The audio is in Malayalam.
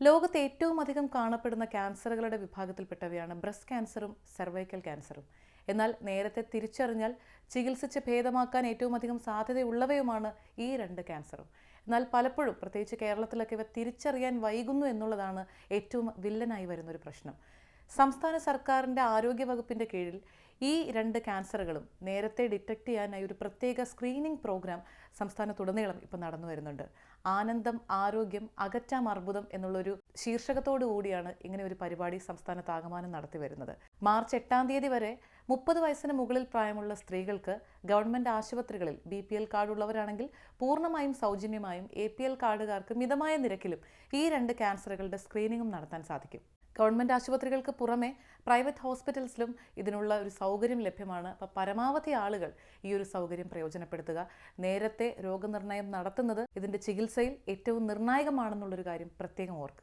ലോകത്ത് ഏറ്റവും അധികം കാണപ്പെടുന്ന ക്യാൻസറുകളുടെ വിഭാഗത്തിൽപ്പെട്ടവയാണ് ബ്രസ്റ്റ് ക്യാൻസറും സെർവൈക്കൽ ക്യാൻസറും. എന്നാൽ നേരത്തെ തിരിച്ചറിഞ്ഞാൽ ചികിത്സിച്ച് ഭേദമാക്കാൻ ഏറ്റവും അധികം സാധ്യതയുള്ളവയുമാണ് ഈ രണ്ട് ക്യാൻസറും. എന്നാൽ പലപ്പോഴും പ്രത്യേകിച്ച് കേരളത്തിലൊക്കെ ഇവ തിരിച്ചറിയാൻ വൈകുന്നു എന്നുള്ളതാണ് ഏറ്റവും വില്ലനായി വരുന്നൊരു പ്രശ്നം. സംസ്ഥാന സർക്കാരിൻ്റെ ആരോഗ്യ വകുപ്പിൻ്റെ കീഴിൽ ഈ രണ്ട് ക്യാൻസറുകളും നേരത്തെ ഡിറ്റക്ട് ചെയ്യാനായി ഒരു പ്രത്യേക സ്ക്രീനിംഗ് പ്രോഗ്രാം സംസ്ഥാനത്തുടനീളം ഇപ്പോൾ നടന്നു വരുന്നുണ്ട്. ആനന്ദം ആരോഗ്യം അകറ്റാം അർബുദം എന്നുള്ളൊരു ശീർഷകത്തോടു കൂടിയാണ് ഇങ്ങനെ ഒരു പരിപാടി സംസ്ഥാനത്താകമാനം നടത്തി വരുന്നത്. മാർച്ച് 8-ാം തീയതി വരെ 30 വയസ്സിന് മുകളിൽ പ്രായമുള്ള സ്ത്രീകൾക്ക് ഗവൺമെൻറ് ആശുപത്രികളിൽ BPL കാർഡുള്ളവരാണെങ്കിൽ പൂർണ്ണമായും സൗജന്യമായും APL കാർഡുകാർക്ക് മിതമായ നിരക്കിലും ഈ രണ്ട് ക്യാൻസറുകളുടെ സ്ക്രീനിങ്ങും നടത്താൻ സാധിക്കും. ഗവൺമെൻറ് ആശുപത്രികൾക്ക് പുറമെ പ്രൈവറ്റ് ഹോസ്പിറ്റൽസിലും ഇതിനുള്ള ഒരു സൗകര്യം ലഭ്യമാണ്. അപ്പോൾ പരമാവധി ആളുകൾ ഈ ഒരു സൗകര്യം പ്രയോജനപ്പെടുത്തുക. നേരത്തെ രോഗനിർണയം നടത്തുന്നത് ഇതിൻ്റെ ചികിത്സയിൽ ഏറ്റവും നിർണായകമാണെന്നുള്ളൊരു കാര്യം പ്രത്യേകം ഓർക്കുക.